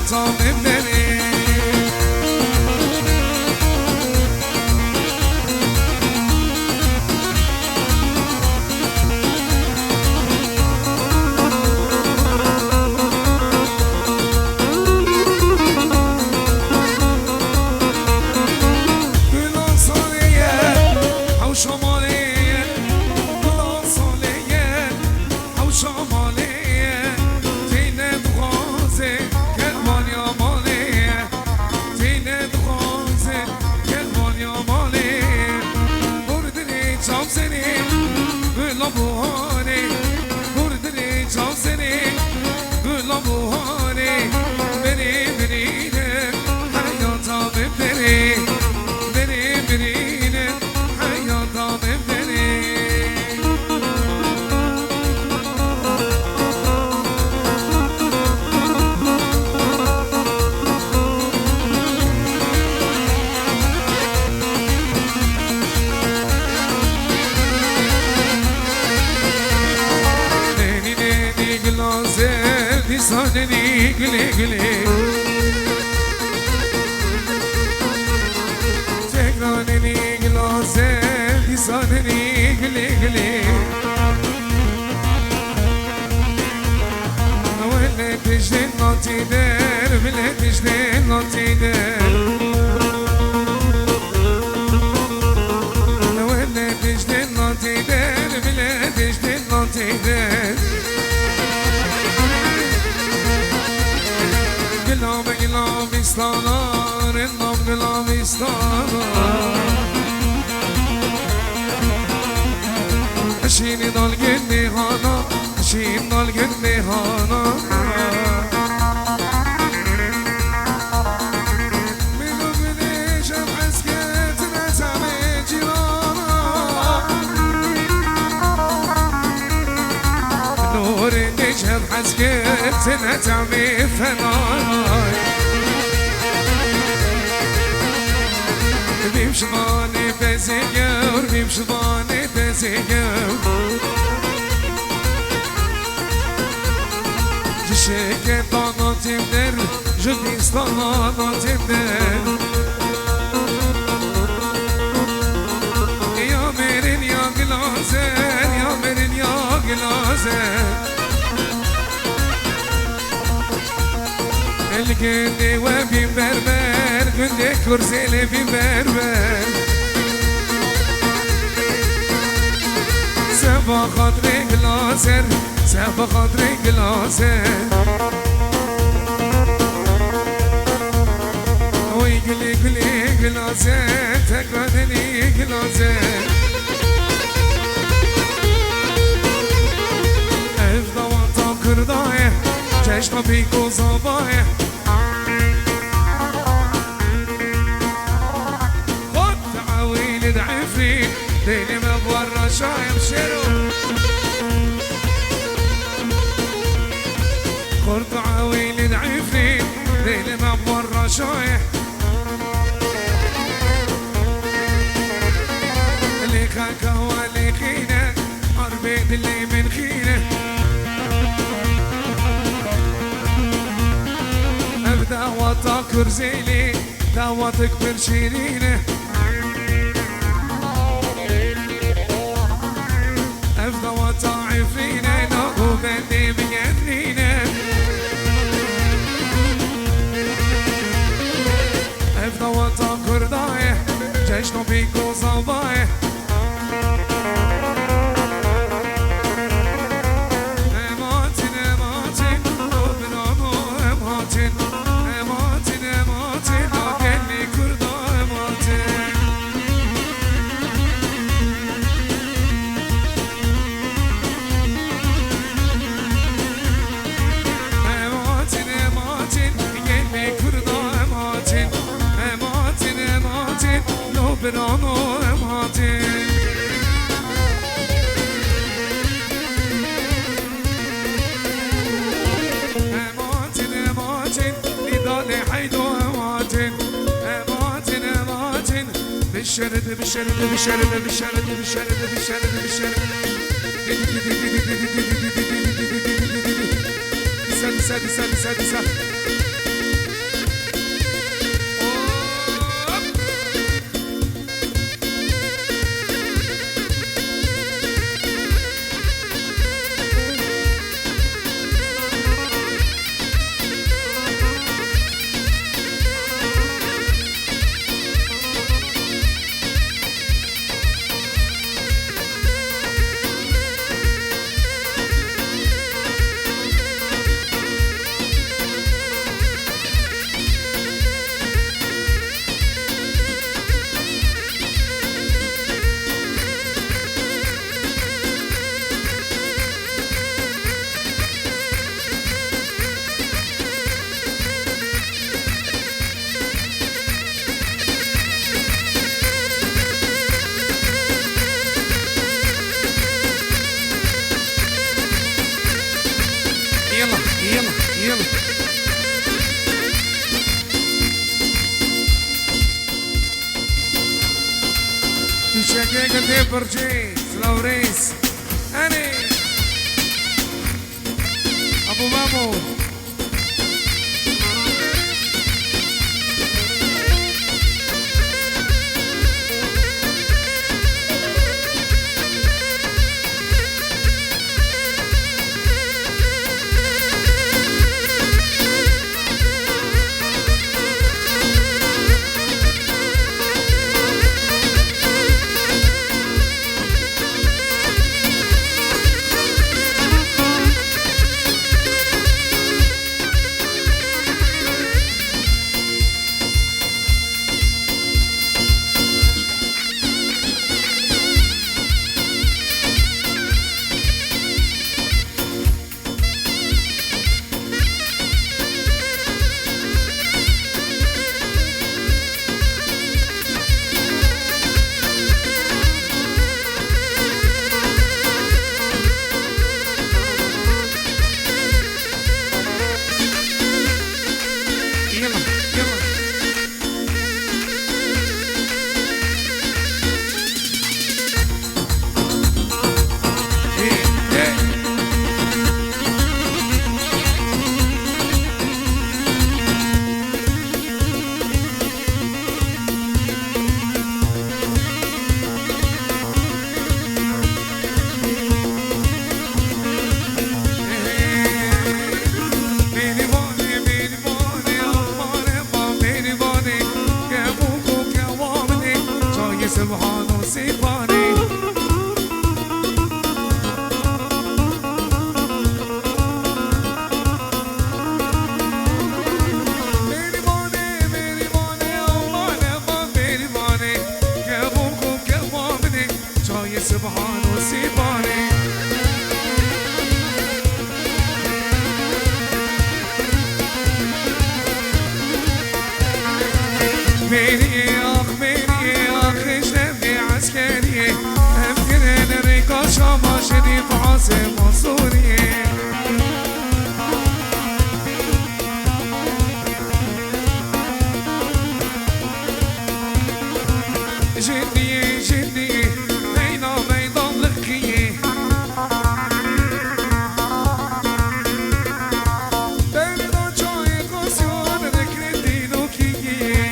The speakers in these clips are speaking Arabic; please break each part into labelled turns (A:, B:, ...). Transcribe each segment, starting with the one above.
A: حياتم بدني صادني قلي قلي تكرانني قلاسي صادني قلي قلي ولا تجدين ناطي دار ولا تجدين ناطي دار ولا تجدين ناطي دار ولا تجدين ناطي دار قلام استانار النام قلام استانار اشيني دال قلبي هانا اشين دال قلبي هانا منو قديش بحسكت نتعمي جيرانا نور قديش بحسكت نتعمي فناي بيمشباني بزيور بيمشباني بزيور جشيك طانا تمدر جديس طانا تمدر يا ميرين يا قلازر يا ميرين يا قلازر الكندي وبي بربر كندي كرسي لبي بربر سبا خاطري قلاسر سبا خاطري قلاسر وي قلي قلي قلاسر تكرهني قلاسر افضا وانتا كردايه چشم بيكو صبايه ديني مبورة شايم شيرو خرط عويل دعيفني ديني مبورة شايم اللي خاكا واللي خينة عربيت اللي من خينة ابدا وطاكر زيلي دعوتك برشيرينه أفضى وطاعفينا نقو بندي بيدنينا أفضى وطاكر ضايح جيشنا بيكو صبايح أماتن أماتن وبنامو أماتن أماتن أماتن أكلي كردا أماتن بنامو امهاتين امهاتين امهاتين لدالي حيدو امهاتين امهاتين امهاتين بالشرد بالشرد بالشرد بالشرد بالشرد بالشرد بالشرد سد سد سد سد سد شكلك قد برجي سلاوريس أنا أبو مامو سبحانه سيباني ميري باني أمانة ميري باني كابوكو كوامني جاي سبحانه سيباني ميري عسكرية أمكن ريكا شاما شريف عاصمة سورية جدية بينا ميدان لقية بينا جاي قاسيون ذكرتي نوكية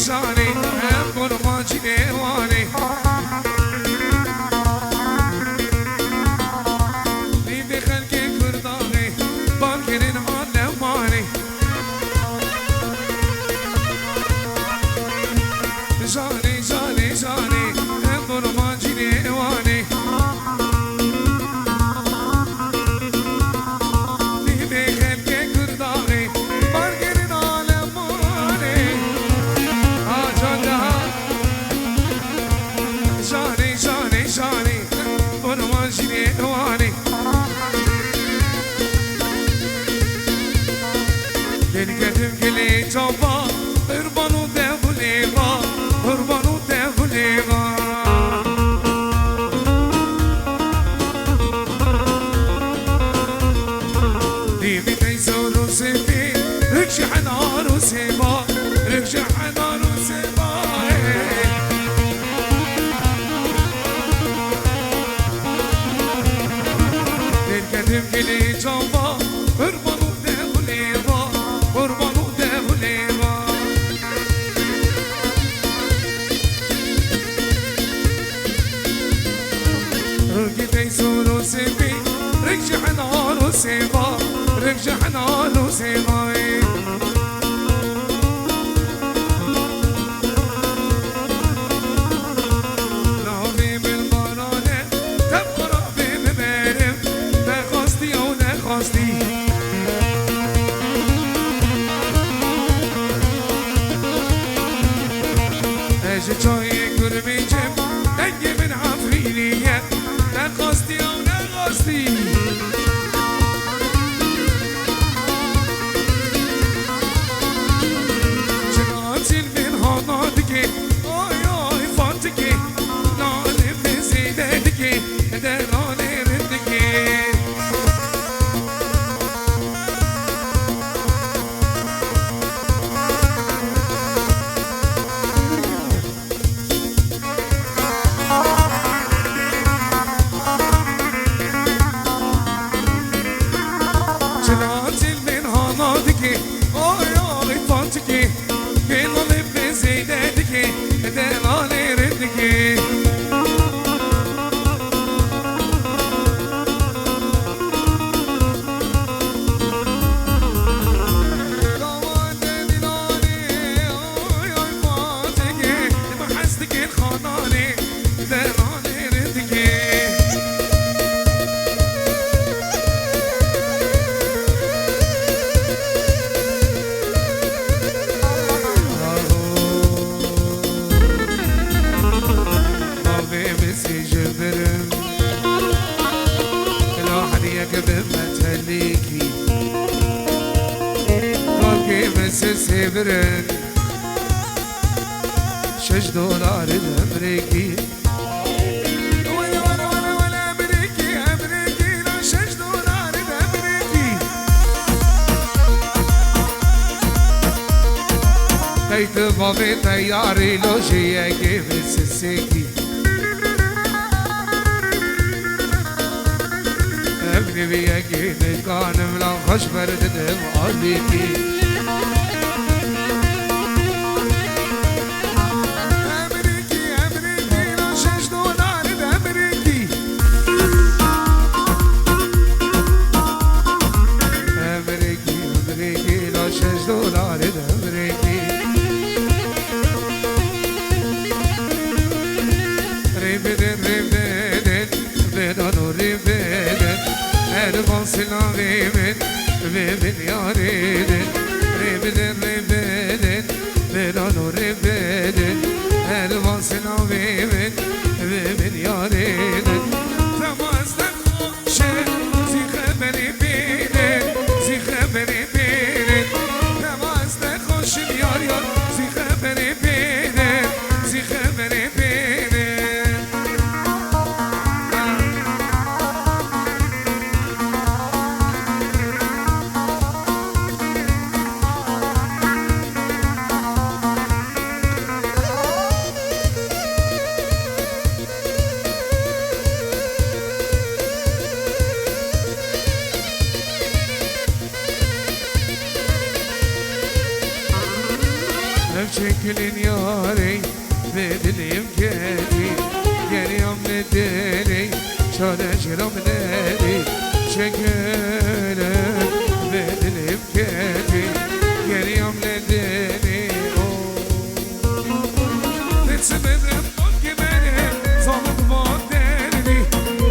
A: جاني هم قربان جنواني نيدي خلقي كرداني باركرين عالماني جاني هم قربان جنواني نيدي خلقي كرداني باركرين عالماني جاني قربان جنواني لنقدم كلي توبا قربانو دفليغا قربانو دفليغا ديبي تيزورو سيبي ركشي حنارو سيبا ركشي حنارو سيبا لنقدم كلي توبا قربانو دفليغا قربانو دفليغا ركي تيزورو سيبي ركشي حنارو سيبا ركشي حنارو سيبا نخواستی اجه چای گرمی جم دنگ من عفرینیه نخواستی و نخواستی چنانچین من هانا دکی آی آی فاتکی نانه بزیده دکی درانه رندکی چنانچین من هانا دکی آی آی فاتکی نانه بزیده دکی درانه رندکی سيبرن $6 الامريكي ولا امريكي لا $6 الامريكي تيت بابي طياري لو جايه كيف السيكي ابني بيجي كان ملا خوش برد دم عليكي Ribin yaridin, ribidin ribidin, verano ribidin, elvasına ribin, ribin yaridin. Tamazda koşe, zikhaberi binin, zikhaberi binin. Tamazda koşun yar yar, zikhaberi binin, zikhaberi binin. Çekilin yâri bedelim geri geliyorum nedeni çalışırım neri çekilin bedelim geri geliyorum nedeni Netsimirim bak benim zalim vadeni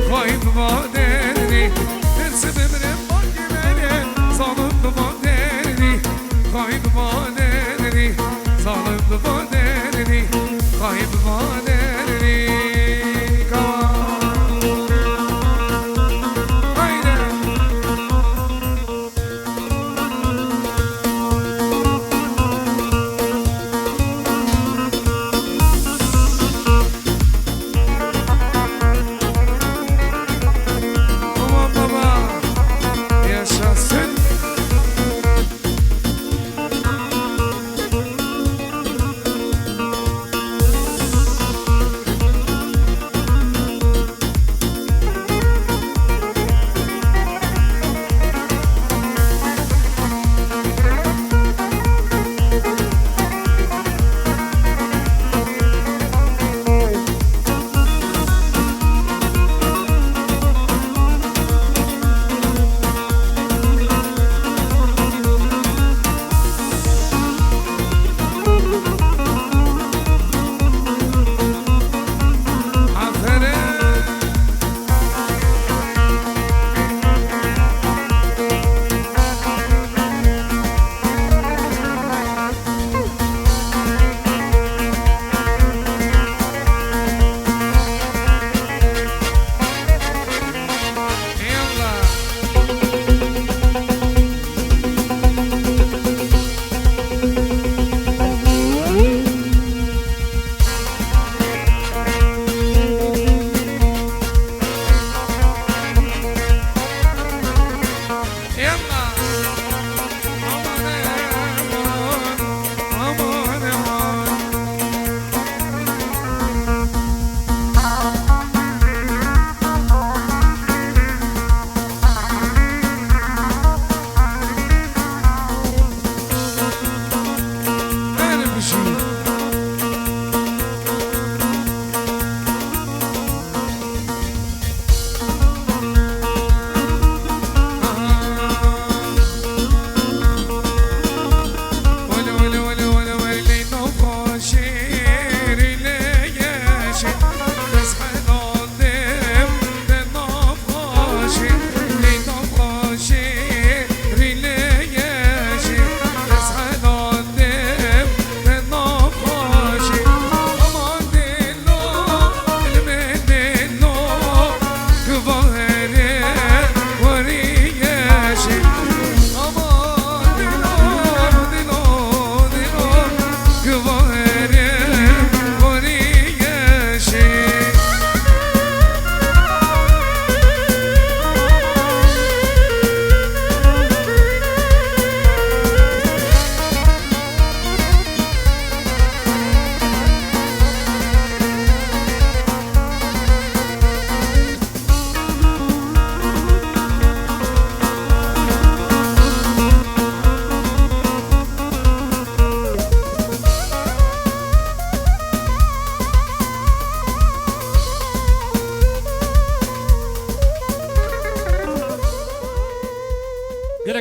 A: kayıp vadeni Netsimirim bak benim zalim vadeni kayıp vadeni Zalim vaderini, kayıp vaderini Haydi Aman baba, yaşasın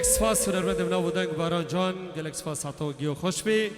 B: گلکس فاس سرور دمنا بودن باران جان گلکس فاس حتی گیو خوش بی